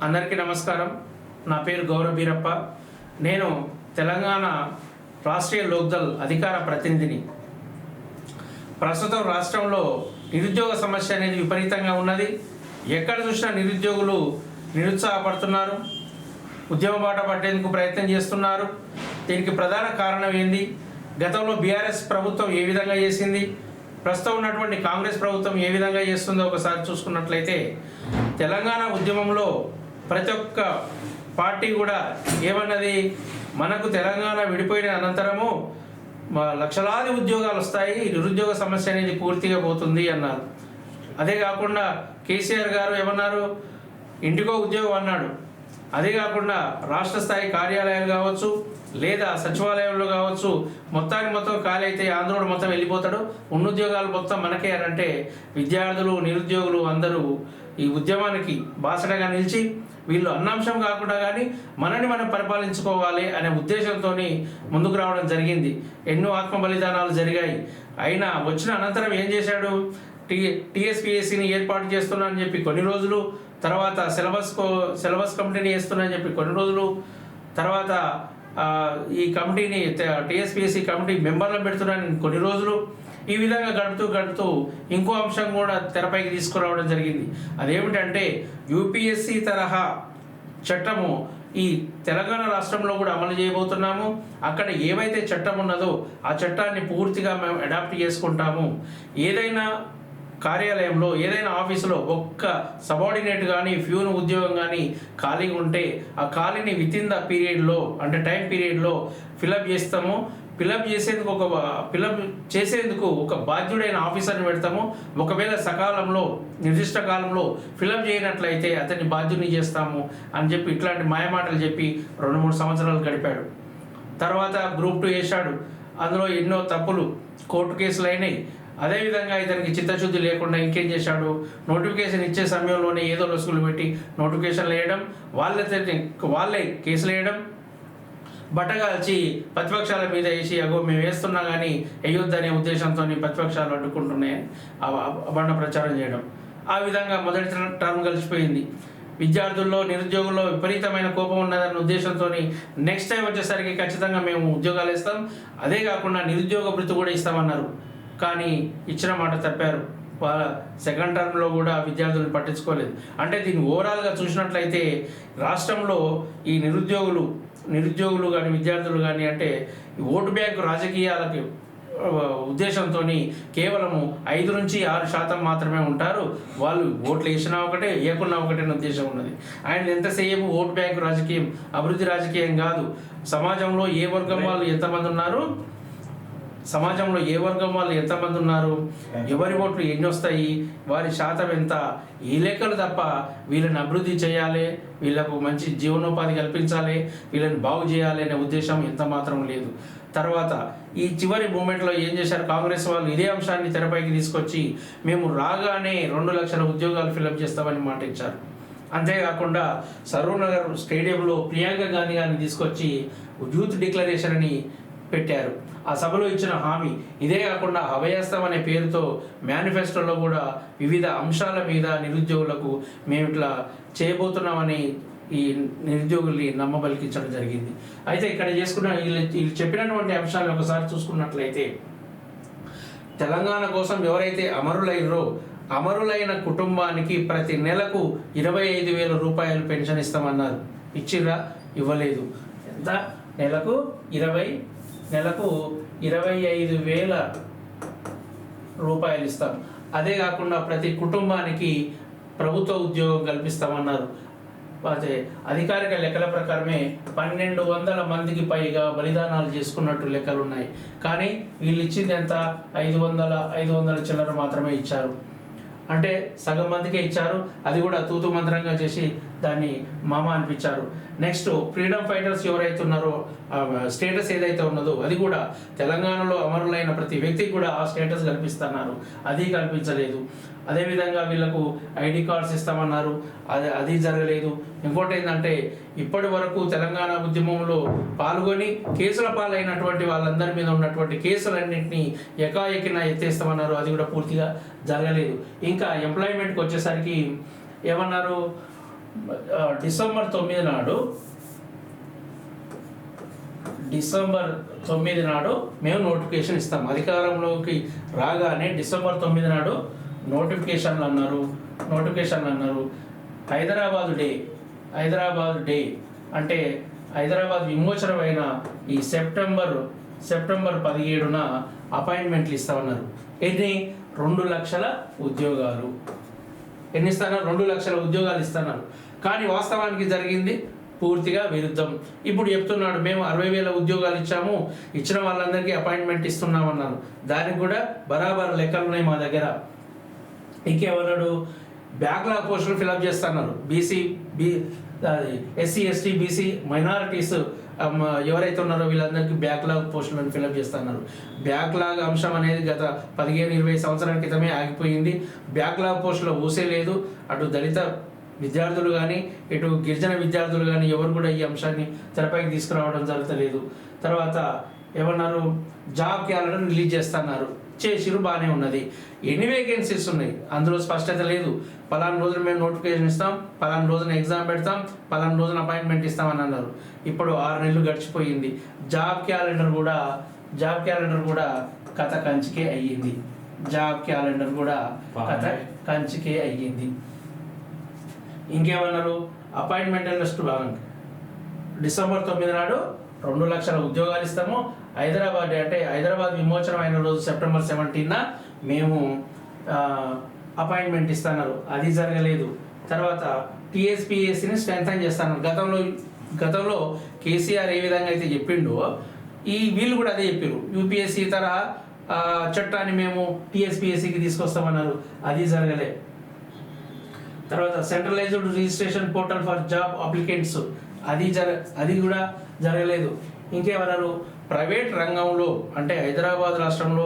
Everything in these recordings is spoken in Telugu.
అందరికీ నమస్కారం. నా పేరు గౌరవ్ బీరప్ప. నేను తెలంగాణ రాష్ట్రీయ లోక్దల్ అధికార ప్రతినిధిని. ప్రస్తుతం రాష్ట్రంలో నిరుద్యోగ సమస్య అనేది విపరీతంగా ఉన్నది. ఎక్కడ చూసినా నిరుద్యోగులు నిరుత్సాహపడుతున్నారు, ఉద్యమ బాట పట్టేందుకు ప్రయత్నం చేస్తున్నారు. దీనికి ప్రధాన కారణం ఏంది? గతంలో బీఆర్ఎస్ ప్రభుత్వం ఏ విధంగా చేసింది, ప్రస్తుతం ఉన్నటువంటి కాంగ్రెస్ ప్రభుత్వం ఏ విధంగా చేస్తుందో ఒకసారి చూసుకున్నట్లయితే, తెలంగాణ ఉద్యమంలో ప్రతి ఒక్క పార్టీ కూడా ఏమన్నది, మనకు తెలంగాణ విడిపోయిన అనంతరము లక్షలాది ఉద్యోగాలు వస్తాయి, నిరుద్యోగ సమస్య అనేది పూర్తిగా పోతుంది అన్నారు. అదే కాకుండా కేసీఆర్ గారు ఏమన్నారు, ఇంటికో ఉద్యోగం అన్నాడు. అదే కాకుండా రాష్ట్ర స్థాయి కార్యాలయాలు కావచ్చు లేదా సచివాలయంలో కావచ్చు, మొత్తం ఖాళీ అయితే ఆంధ్రుడు మొత్తం వెళ్ళిపోతాడు, ఉన్న ఉద్యోగాలు మొత్తం మనకే అని అంటే, విద్యార్థులు నిరుద్యోగులు అందరూ ఈ ఉద్యమానికి బాసటగా నిలిచి వీళ్ళు అన్నాంశం కాకుండా కానీ మనని మనం పరిపాలించుకోవాలి అనే ఉద్దేశంతో ముందుకు రావడం జరిగింది. ఎన్నో ఆత్మ బలిదానాలు జరిగాయి. అయినా వచ్చిన అనంతరం ఏం చేశాడు, టీఎస్పీఎస్సీని ఏర్పాటు చేస్తున్నా అని చెప్పి కొన్ని రోజులు, తర్వాత సిలబస్ కమిటీని వేస్తున్నా అని చెప్పి కొన్ని రోజులు, తర్వాత ఈ కమిటీని టీఎస్పీఎస్సీ కమిటీ మెంబర్లను పెడుతున్నాను కొన్ని రోజులు. ఈ విధంగా గడుపుతూ ఇంకో అంశం కూడా తెరపైకి తీసుకురావడం జరిగింది. అదేమిటంటే యూపీఎస్సీ తరహా చట్టము ఈ తెలంగాణ రాష్ట్రంలో కూడా అమలు చేయబోతున్నాము. అక్కడ ఏవైతే చట్టం ఉన్నదో ఆ చట్టాన్ని పూర్తిగా మేము అడాప్ట్ చేసుకుంటాము. ఏదైనా కార్యాలయంలో ఏదైనా ఆఫీసులో ఒక్క సబార్డినేట్ కానీ ఫ్యూన్ ఉద్యోగం కానీ ఖాళీగా ఉంటే ఆ ఖాళీని వితిన్ ద పీరియడ్లో, అంటే టైం పీరియడ్లో ఫిలప్ చేస్తాము. ఫిలప్ చేసేందుకు ఒక బాధ్యుడైన ఆఫీసర్ని పెడతాము. ఒకవేళ సకాలంలో నిర్దిష్ట కాలంలో ఫిలప్ చేయనట్లయితే అతన్ని బాధ్యుని చేస్తాము అని చెప్పి ఇట్లాంటి మాయమాటలు చెప్పి 2-3 సంవత్సరాలు గడిపాడు. తర్వాత గ్రూప్ 2 వేశాడు. అందులో ఎన్నో తప్పులు, కోర్టు కేసులు అయినాయి. అదేవిధంగా ఇతనికి చిత్తశుద్ధి లేకుండా ఇంకేం చేశాడు, నోటిఫికేషన్ ఇచ్చే సమయంలోనే ఏదో లొసుగులు పెట్టి నోటిఫికేషన్లు వేయడం, వాళ్ళే కేసులు వేయడం, బట్టగాల్చి ప్రతిపక్షాల మీద వేసి అగో మేము వేస్తున్నా కానీ వేయొద్దనే ఉద్దేశంతో ప్రతిపక్షాలు అడ్డుకుంటున్నాయని అబండ ప్రచారం చేయడం. ఆ విధంగా మొదటి టర్మ్ కలిసిపోయింది. విద్యార్థుల్లో నిరుద్యోగుల్లో విపరీతమైన కోపం ఉన్నదన్న ఉద్దేశంతో నెక్స్ట్ టైం వచ్చేసరికి ఖచ్చితంగా మేము ఉద్యోగాలు ఇస్తాం, అదే కాకుండా నిరుద్యోగ భృతి కూడా ఇస్తామన్నారు. కానీ ఇచ్చిన మాట తప్పారు. సెకండ్ టర్మ్లో కూడా విద్యార్థులను పట్టించుకోలేదు. అంటే దీన్ని ఓవరాల్గా చూసినట్లయితే రాష్ట్రంలో ఈ నిరుద్యోగులు కానీ విద్యార్థులు కానీ అంటే ఓటు బ్యాంకు రాజకీయాలకి ఉద్దేశంతో కేవలము 5 నుంచి 6% మాత్రమే ఉంటారు. వాళ్ళు ఓట్లు వేసినా ఒకటే, వేయకున్నా ఒకటే అనే ఉద్దేశం ఉన్నది. ఆయన ఎంతసేపు ఓటు బ్యాంకు రాజకీయం, అభివృద్ధి రాజకీయం కాదు. సమాజంలో ఏ వర్గం వాళ్ళు ఎంతమంది ఉన్నారు, ఎవరి ఓట్లు ఎన్ని వస్తాయి, వారి శాతం ఎంత, ఈ లెక్కలు తప్ప వీళ్ళని అభివృద్ధి చేయాలి, వీళ్ళకు మంచి జీవనోపాధి కల్పించాలి, వీళ్ళని బాగు చేయాలి అనే ఉద్దేశం ఎంత మాత్రం లేదు. తర్వాత ఈ చివరి మూమెంట్లో ఏం చేశారు, కాంగ్రెస్ వాళ్ళు ఇదే అంశాన్ని తెరపైకి తీసుకొచ్చి మేము రాగానే 2 లక్షల ఉద్యోగాలు ఫిలప్ చేస్తామని మాట ఇచ్చారు. అంతేకాకుండా సరూర్ స్టేడియంలో ప్రియాంక గాంధీ గారిని తీసుకొచ్చి యూత్ డిక్లరేషన్ అని పెట్టారు. ఆ సభలో ఇచ్చిన హామీ ఇదే కాకుండా అభయస్తం అనే పేరుతో మేనిఫెస్టోలో కూడా వివిధ అంశాల మీద నిరుద్యోగులకు మేము ఇట్లా చేయబోతున్నామని ఈ నిరుద్యోగుల్ని నమ్మబలికించడం జరిగింది. అయితే ఇక్కడ వీళ్ళు చెప్పినటువంటి అంశాలను ఒకసారి చూసుకున్నట్లయితే, తెలంగాణ కోసం ఎవరైతే అమరులైన కుటుంబానికి ప్రతి నెలకు 25,000 రూపాయలు పెన్షన్ ఇస్తామన్నారు. ఇచ్చిరా? ఇవ్వలేదు. ఎంత? నెలకు 25,000 రూపాయలు ఇస్తాం. అదే కాకుండా ప్రతి కుటుంబానికి ప్రభుత్వ ఉద్యోగం కల్పిస్తామన్నారు. అదే అధికారిక లెక్కల ప్రకారమే 1,200 మందికి పైగా బలిదానాలు చేసుకున్నట్టు లెక్కలు ఉన్నాయి. కానీ వీళ్ళు ఇచ్చింది ఎంత? 500 చిల్లర మాత్రమే ఇచ్చారు. అంటే సగం మందికే ఇచ్చారు. అది కూడా తూతు మంత్రంగా చేసి దాన్ని మామ అనిపించారు. నెక్స్ట్ ఫ్రీడమ్ ఫైటర్స్ ఎవరైతే ఉన్నారో స్టేటస్ ఏదైతే ఉన్నదో అది కూడా తెలంగాణలో అమరులైన ప్రతి వ్యక్తికి కూడా ఆ స్టేటస్ కల్పిస్తున్నారు. అది కల్పించలేదు. అదేవిధంగా వీళ్ళకు ఐడి కార్డ్స్ ఇస్తామన్నారు. అది జరగలేదు. ఇంకోటి ఏంటంటే ఇప్పటి వరకు తెలంగాణ ఉద్యమంలో పాల్గొని కేసుల పాలైనటువంటి వాళ్ళందరి మీద ఉన్నటువంటి కేసులన్నింటినీ ఎకాఎకిన ఎత్తేస్తామన్నారు. అది కూడా పూర్తిగా జరగలేదు. ఇంకా ఎంప్లాయ్మెంట్కి వచ్చేసరికి ఏమన్నారు, డిసెంబర్ 9 నాడు మేము నోటిఫికేషన్ ఇస్తాం. అధికారంలోకి రాగానే డిసెంబర్ 9 నాడు నోటిఫికేషన్లు అన్నారు. హైదరాబాద్ డే అంటే హైదరాబాద్ విమోచనమైన ఈ సెప్టెంబర్ 17న అపాయింట్మెంట్లు ఇస్తామన్నారు. ఎన్ని 2 లక్షల ఉద్యోగాలు. ఎన్ని ఇస్తున్నారు? 2 లక్షల ఉద్యోగాలు ఇస్తున్నారు. కానీ వాస్తవానికి జరిగింది పూర్తిగా విరుద్ధం. ఇప్పుడు చెప్తున్నాడు మేము 60,000 ఉద్యోగాలు ఇచ్చాము, ఇచ్చిన వాళ్ళందరికీ అపాయింట్మెంట్ ఇస్తున్నామన్నారు. దానికి కూడా బరాబర్ లెక్కలు ఉన్నాయి మా దగ్గర. ఇంకేమన్నాడు? బ్యాక్లాగ్ పోస్టులు ఫిలప్ చేస్తున్నారు. ఎస్సీ ఎస్టీ బీసీ మైనారిటీస్ ఎవరైతే ఉన్నారో వీళ్ళందరికీ బ్యాక్లాగ్ పోస్టులను ఫిలప్ చేస్తున్నారు. బ్యాక్లాగ్ అంశం అనేది గత 15-20 సంవత్సరాల క్రితమే ఆగిపోయింది. బ్యాక్లాగ్ పోస్టులో ఊసే లేదు. అటు దళిత విద్యార్థులు కానీ ఇటు గిరిజన విద్యార్థులు కానీ ఎవరు కూడా ఈ అంశాన్ని తెరపైకి తీసుకురావడం జరుగుతలేదు. తర్వాత ఏమన్నారు? జాబ్ క్యాలెండర్ రిలీజ్ చేస్తున్నారు. చేసిరు, బాగానే ఉన్నది. ఎన్ని వేకెన్సీస్ ఉన్నాయి అందులో స్పష్టత లేదు. పలానా రోజున మేము నోటిఫికేషన్ ఇస్తాం, పలానా రోజున ఎగ్జామ్ పెడతాం, పలానా రోజున అపాయింట్మెంట్ ఇస్తామని అన్నారు. ఇప్పుడు 6 నెలలు గడిచిపోయింది. జాబ్ క్యాలెండర్ కూడా కథ కంచికే అయ్యింది. ఇంకేమన్నారు? అపాయింట్మెంట్ లిస్ట్ భాగంగా డిసెంబర్ 9 నాడు 2 లక్షల ఉద్యోగాలు ఇస్తాము. హైదరాబాద్ విమోచనం అయిన రోజు సెప్టెంబర్ 17న మేము అపాయింట్మెంట్ ఇస్తున్నారు. అది జరగలేదు. తర్వాత టీఎస్పీఎస్సీని స్ట్రెంథన్ చేస్తాను. గతంలో కేసీఆర్ ఏ విధంగా అయితే చెప్పిండో వీళ్ళు కూడా అదే చెప్పారు. యూపీఎస్సీ తరహా చట్టాన్ని మేము టీఎస్పీఎస్సీకి తీసుకొస్తామన్నారు. అది జరగలే. తర్వాత centralized registration portal for job applicants అది కూడా జరగలేదు. ఇంకేమన్నారు? ప్రైవేట్ రంగంలో అంటే హైదరాబాద్ రాష్ట్రంలో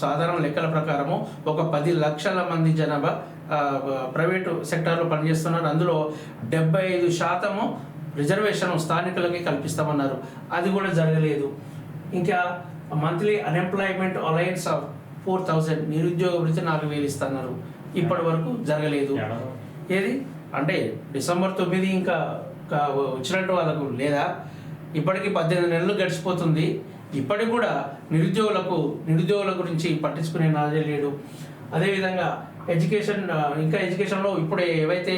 సాధారణ లెక్కల ప్రకారము ఒక 10 లక్షల మంది జనాభా ప్రైవేటు సెక్టార్లో పనిచేస్తున్నారు. అందులో 75% రిజర్వేషన్ స్థానికులకి కల్పిస్తామన్నారు. అది కూడా జరగలేదు. ఇంకా మంత్లీ అన్ఎంప్లాయ్మెంట్ అలయన్స్ ఆఫ్ 4,000 నిరుద్యోగ వృత్తి 4,000 ఇస్తున్నారు. ఇప్పటి వరకు జరగలేదు. ఏది అంటే డిసెంబర్ 9 ఇంకా వచ్చినట్టు వాళ్ళకు లేదా? ఇప్పటికి 18 నెలలు గడిచిపోతుంది. ఇప్పటికి కూడా నిరుద్యోగుల గురించి పట్టించుకునే నాదే లేడు. అదేవిధంగా ఎడ్యుకేషన్లో ఇప్పుడు ఏవైతే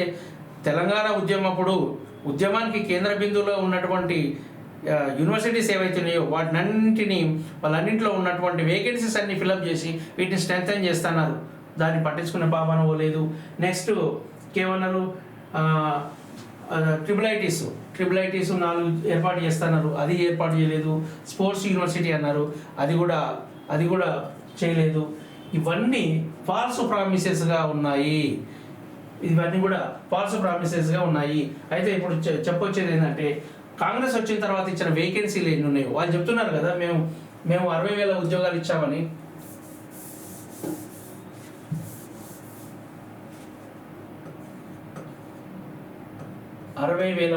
తెలంగాణ ఉద్యమానికి కేంద్ర బిందువులో ఉన్నటువంటి యూనివర్సిటీస్ ఏవైతే ఉన్నాయో వాళ్ళన్నింటిలో ఉన్నటువంటి వేకెన్సీస్ అన్ని ఫిలప్ చేసి వీటిని స్ట్రెంథన్ చేస్తున్నారు. దాన్ని పట్టించుకునే పాపన పోలేదు. నెక్స్ట్ కేవలం ట్రిపుల్ ఐటీస్ 4 ఏర్పాటు చేస్తున్నారు. అది ఏర్పాటు చేయలేదు. స్పోర్ట్స్ యూనివర్సిటీ అన్నారు. అది కూడా చేయలేదు. ఇవన్నీ ఫాల్స్ ప్రామిసెస్గా ఉన్నాయి. అయితే ఇప్పుడు చెప్పొచ్చేది ఏంటంటే కాంగ్రెస్ వచ్చిన తర్వాత ఇచ్చిన వేకెన్సీలు ఎన్ని ఉన్నాయో వాళ్ళు చెప్తున్నారు కదా, మేము 60,000 ఉద్యోగాలు ఇచ్చామని.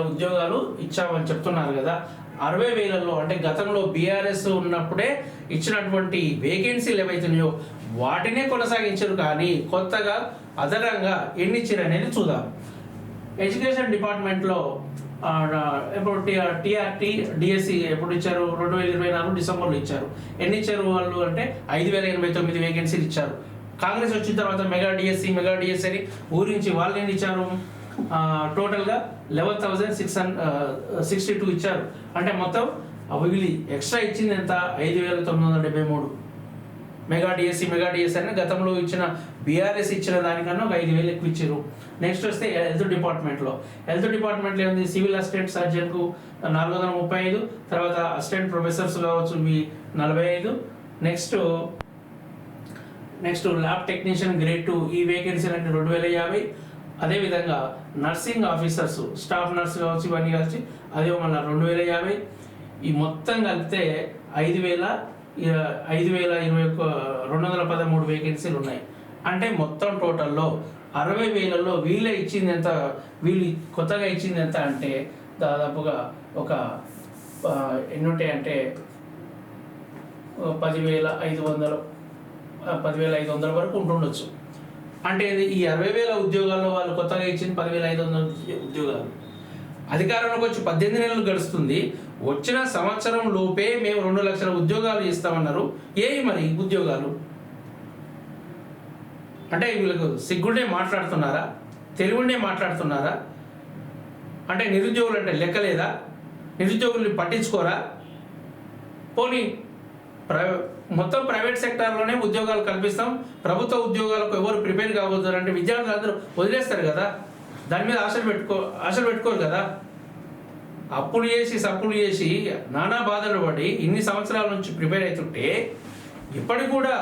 ఉద్యోగాలు ఇచ్చామని చెప్తున్నారు కదా. 60,000లో అంటే గతంలో బీఆర్ఎస్ ఉన్నప్పుడే ఇచ్చినటువంటి వేకెన్సీలు ఏవైతున్నాయో వాటినే కొనసాగించారు. కానీ కొత్తగా అదనంగా ఎన్ని ఇచ్చారు అనేది చూద్దాం. ఎడ్యుకేషన్ డిపార్ట్మెంట్లో ఇప్పుడు టీఆర్టీ డిఎస్సి ఎప్పుడు ఇచ్చారు? 2024 డిసెంబర్లో ఇచ్చారు. ఎన్ని ఇచ్చారు వాళ్ళు అంటే 5,089 వేకెన్సీలు ఇచ్చారు. కాంగ్రెస్ వచ్చిన తర్వాత మెగా డిఎస్సి అని ఊరించి వాళ్ళు ఎన్ని ఇచ్చారు? టోటల్గా 11,662 ఇచ్చారు. అంటే మొత్తం వీళ్ళు ఎక్స్ట్రా ఇచ్చింది ఎంత? 5,973. మెగా డిఎస్సి అని గతంలో ఇచ్చిన బీఆర్ఎస్ ఇచ్చిన దానికన్నా ఒక 5,000 ఎక్కువ ఇచ్చారు. నెక్స్ట్ వస్తే హెల్త్ డిపార్ట్మెంట్లో ఏముంది? సివిల్ అసిస్టెంట్ సర్జన్కు 435, తర్వాత అసిస్టెంట్ ప్రొఫెసర్స్ కావచ్చు 45. నెక్స్ట్ ల్యాబ్ టెక్నీషియన్ గ్రేడ్ 2 ఈ వేకెన్సీలు అంటే 2,050. అదేవిధంగా నర్సింగ్ ఆఫీసర్స్ స్టాఫ్ నర్స్ కావచ్చు ఇవన్నీ కలిసి అదే మళ్ళీ 2,050. ఈ మొత్తం కలిపితే 5,213 వేకెన్సీలు ఉన్నాయి. అంటే మొత్తం టోటల్లో 60,000లో వీళ్ళు కొత్తగా ఇచ్చింది ఎంత అంటే దాదాపుగా ఒక ఎన్ని ఉంటాయంటే 10,500 వరకు ఉంటుండొచ్చు. అంటే ఈ 60,000 ఉద్యోగాల్లో వాళ్ళు కొత్తగా ఇచ్చిన 10,500 ఉద్యోగాలు. అధికారంలోకి వచ్చి 18 నెలలు గడుస్తుంది. వచ్చిన సంవత్సరం లోపే మేము 2 లక్షల ఉద్యోగాలు ఇస్తామన్నారు. మరి ఉద్యోగాలు అంటే వీళ్ళకు సిగ్గుండే మాట్లాడుతున్నారా, తెలివుండే మాట్లాడుతున్నారా? అంటే నిరుద్యోగులు అంటే లెక్కలేదా? నిరుద్యోగుల్ని పట్టించుకోరా? పోనీ మొత్తం ప్రైవేట్ సెక్టార్లోనే ఉద్యోగాలు కల్పిస్తాం, ప్రభుత్వ ఉద్యోగాలకు ఎవరు ప్రిపేర్ కావద్దు అంటే విద్యార్థులు అందరూ వదిలేస్తారు కదా, దాని మీద ఆశలు పెట్టుకోరు కదా. అప్పులు చేసి సప్పులు చేసి నానా బాధలు పడి ఇన్ని సంవత్సరాల నుంచి ప్రిపేర్ అవుతుంటే ఇప్పటికి కూడా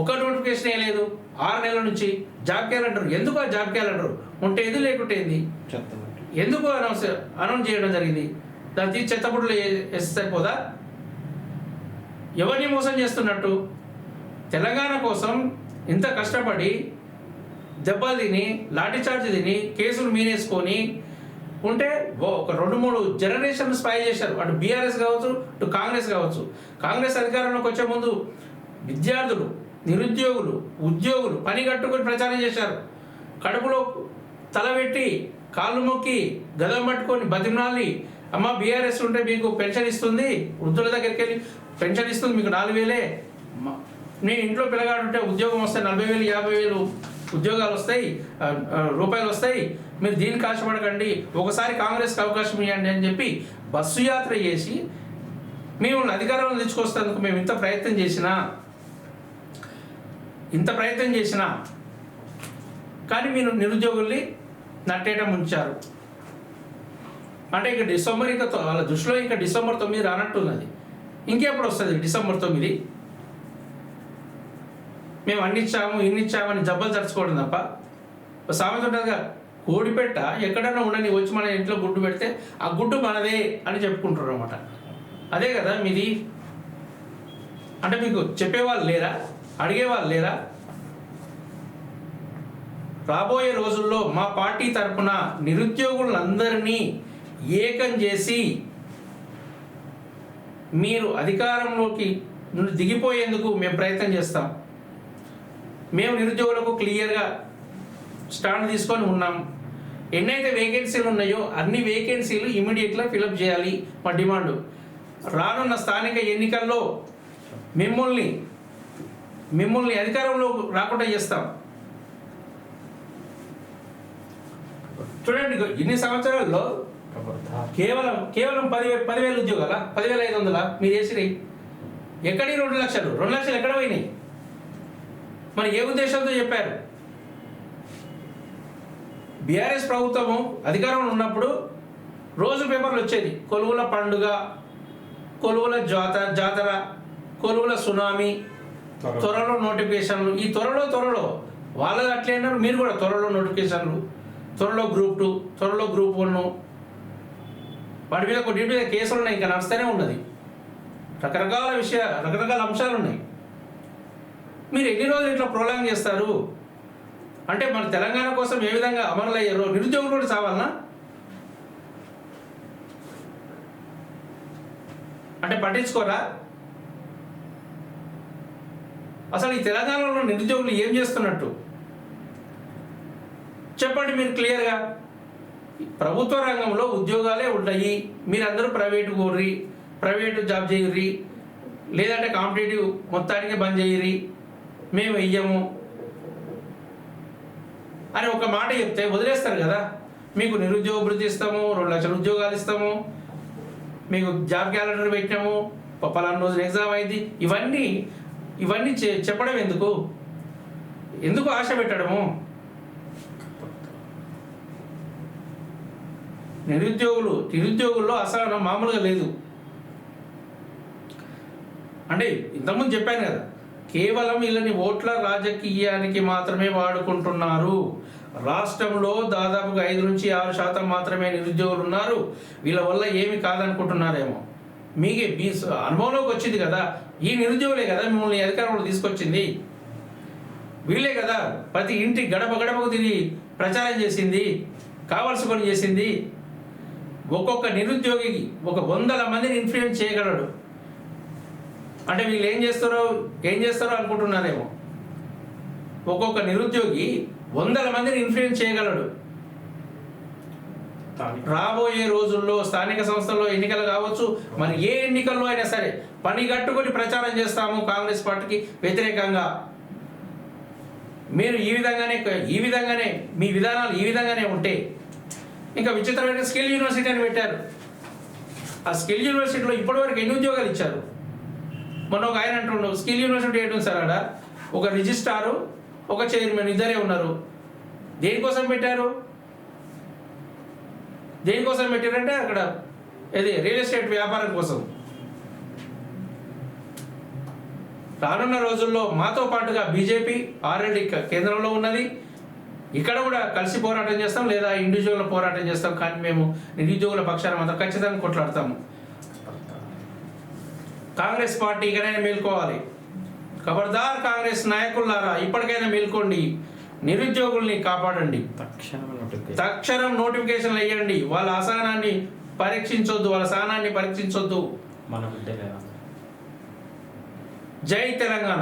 ఒక నోటిఫికేషన్ లేదు. 6 నెలల నుంచి జాబ్ క్యాలెండర్. ఎందుకు ఆ జాబ్ క్యాలెండర్ ఉంటే ఏది లేకుంటే ఏంది? ఎందుకు అనౌన్స్ చేయడం జరిగింది? దాన్ని తీసి చెత్తపుడులు వేస్తే సరిపోదా? ఎవరిని మోసం చేస్తున్నట్టు? తెలంగాణ కోసం ఇంత కష్టపడి దెబ్బలు తిని లాఠీచార్జ్ తిని కేసులు మీనేసుకొని ఉంటే ఒక 2-3 జనరేషన్ స్పై చేశారు. అటు బీఆర్ఎస్ కావచ్చు, ఇటు కాంగ్రెస్ కావచ్చు. కాంగ్రెస్ అధికారంలోకి వచ్చే ముందు విద్యార్థులు, నిరుద్యోగులు, ఉద్యోగులు పని కట్టుకొని ప్రచారం చేశారు. కడుపులో తలబెట్టి కాళ్ళు మొక్కి గదం పట్టుకొని బతిమనాలి, అమ్మ బీఆర్ఎస్ ఉంటే మీకు పెన్షన్ ఇస్తుంది, వృద్ధుల దగ్గరికి వెళ్ళి పెన్షన్ ఇస్తుంది, మీకు 4,000. నేను ఇంట్లో పిల్లగాడు ఉంటే ఉద్యోగం వస్తాయి, 40,000 50,000 ఉద్యోగాలు వస్తాయి, రూపాయలు వస్తాయి, మీరు దీనికి ఆశపడకండి, ఒకసారి కాంగ్రెస్కి అవకాశం ఇవ్వండి అని చెప్పి బస్సు యాత్ర చేసి మేము అధికారంలో తెచ్చుకొస్తేందుకు మేము ఇంత ప్రయత్నం చేసినా కానీ మీరు నిరుద్యోగుల్ని నట్టేయడం ఉంచారు. అంటే ఇక డిసెంబర్ వాళ్ళ దృష్టిలో ఇంకా డిసెంబర్ 9 రానట్టున్నది. ఇంకెప్పుడు వస్తుంది డిసెంబర్ 9? మేము ఇన్ని ఇచ్చామని జబ్బలు తరుచుకోవడం తప్ప. సామెత ఉంటుందిగా, కోడిపెట్ట ఎక్కడన్నా ఉండని వచ్చి మన ఇంట్లో గుడ్డు పెడితే ఆ గుడ్డు మనదే అని చెప్పుకుంటారు అనమాట. అదే కదా మీది. అంటే మీకు చెప్పేవాళ్ళు లేరా? అడిగేవాళ్ళు లేరా? రాబోయే రోజుల్లో మా పార్టీ తరఫున నిరుద్యోగులందరినీ ఏకం చేసి మీరు అధికారంలోకి దిగిపోయేందుకు మేము ప్రయత్నం చేస్తాం. మేము నిరుద్యోగులకు క్లియర్గా స్టాండ్ తీసుకొని ఉన్నాం. ఎన్నైతే వేకెన్సీలు ఉన్నాయో అన్ని వేకెన్సీలు ఇమీడియట్గా ఫిలప్ చేయాలి మా డిమాండ్. రానున్న స్థానిక ఎన్నికల్లో మిమ్మల్ని అధికారంలో రాకుండా చేస్తాం. చూడండి, ఇన్ని సంవత్సరాల్లో కేవలం 10,000 ఉద్యోగాల 10,500 మీరు చేసినాయి. ఎక్కడి 2 లక్షలు? 2 లక్షలు ఎక్కడ పోయినాయి? మరి ఏ ఉద్దేశంతో చెప్పారు? బీఆర్ఎస్ ప్రభుత్వము అధికారంలో ఉన్నప్పుడు రోజు పేపర్లు వచ్చేది, కొలువుల పండుగ, కొలువుల జాతర, కొలువుల సునామీ, త్వరలో నోటిఫికేషన్లు. ఈ త్వరలో వాళ్ళది అట్లే అన్నారు, మీరు కూడా త్వరలో నోటిఫికేషన్లు, త్వరలో గ్రూప్ 2, త్వరలో గ్రూప్ 1, వాటి మీద కొన్నింటి మీద కేసులు ఉన్నాయి, ఇంకా నడుస్తూనే ఉన్నది. రకరకాల అంశాలు ఉన్నాయి. మీరు ఎన్ని రోజులు ఇట్లా ప్రోలాంగ్ చేస్తారు? అంటే మన తెలంగాణ కోసం ఏ విధంగా అమరులయ్యారో నిరుద్యోగులు కూడా చావాలనా? అంటే పట్టించుకోరా? అసలు ఈ తెలంగాణలో నిరుద్యోగులు ఏం చేస్తున్నట్టు చెప్పండి మీరు క్లియర్గా. ప్రభుత్వ రంగంలో ఉద్యోగాలే ఉంటాయి, మీరందరూ ప్రైవేటు జాబ్ చేయర్రి, లేదంటే కాంపిటేటివ్ మొత్తానికి బంద్ చేయర్రి, మేము వెయ్యము అని ఒక మాట చెప్తే వదిలేస్తారు కదా. మీకు నిరుద్యోగ భృతి ఇస్తాము, 2 లక్షల ఉద్యోగాలు ఇస్తాము, మీకు జాబ్ క్యాలెండర్ పెట్టినాము, పలానా రోజున ఎగ్జామ్ అయింది, ఇవన్నీ చెప్పడం ఎందుకు ఆశ పెట్టడము? నిరుద్యోగుల్లో అసహనం మామూలుగా లేదు. అంటే ఇంతకుముందు చెప్పాను కదా, కేవలం వీళ్ళని ఓట్ల రాజకీయానికి మాత్రమే వాడుకుంటున్నారు. రాష్ట్రంలో దాదాపుగా 5-6% మాత్రమే నిరుద్యోగులు ఉన్నారు. వీళ్ళ వల్ల ఏమి కాదనుకుంటున్నారేమో. మీ అనుభవంలోకి వచ్చింది కదా, ఈ నిరుద్యోగులే కదా మిమ్మల్ని అధికారంలో తీసుకొచ్చింది. వీళ్ళే కదా ప్రతి ఇంటి గడపకు తిరిగి ప్రచారం చేసింది, కావాల్సి పని చేసింది. ఒక్కొక్క నిరుద్యోగికి 100 మందిని ఇన్ఫ్లుయెన్స్ చేయగలడు. అంటే వీళ్ళు ఏం చేస్తారో అనుకుంటున్నారేమో. ఒక్కొక్క నిరుద్యోగి వందల మందిని ఇన్ఫ్లుయెన్స్ చేయగలడు. రాబోయే రోజుల్లో స్థానిక సంస్థల్లో ఎన్నికలు కావచ్చు, మరి ఏ ఎన్నికల్లో అయినా సరే పని కట్టుకొని ప్రచారం చేస్తాము కాంగ్రెస్ పార్టీకి వ్యతిరేకంగా. మీరు ఈ విధంగానే మీ విధానాలు ఈ విధంగానే ఉంటే ఇంకా విచిత్రమైన స్కిల్ యూనివర్సిటీ అని పెట్టారు. ఆ స్కిల్ యూనివర్సిటీలో ఇప్పటివరకు ఎన్ని ఉద్యోగాలు ఇచ్చారు? మొన్న ఒక ఆయన అంటుండు, స్కిల్ యూనివర్సిటీ ఏంటి సార్, ఆడ ఒక రిజిస్ట్రారు ఒక చైర్మన్ ఇద్దరే ఉన్నారు. దేనికోసం పెట్టారు? దేనికోసం పెట్టారంటే అక్కడ ఇది రియల్ ఎస్టేట్ వ్యాపారం కోసం. రానున్న రోజుల్లో మాతో పాటుగా బీజేపీ ఆల్రెడీ కేంద్రంలో ఉన్నది, ఇక్కడ కూడా కలిసి పోరాటం చేస్తాం, లేదా ఇండివిజువల్ పోరాటం చేస్తాం. కానీ మేము నిరుద్యోగుల పక్షాన మాత్రం ఖచ్చితంగా కొట్లాడతాము. కాంగ్రెస్ పార్టీ ఇకనైనా మేల్కోవాలి. ఖబర్దార్ కాంగ్రెస్ నాయకులారా, ఇప్పటికైనా మేల్కోండి, నిరుద్యోగుల్ని కాపాడండి. తక్షణం నోటిఫికేషన్లు వేయండి. వాళ్ళ అసహనాన్ని పరీక్షించొద్దు, వాళ్ళ సహనాన్ని పరీక్షించొద్దు. జై తెలంగాణ.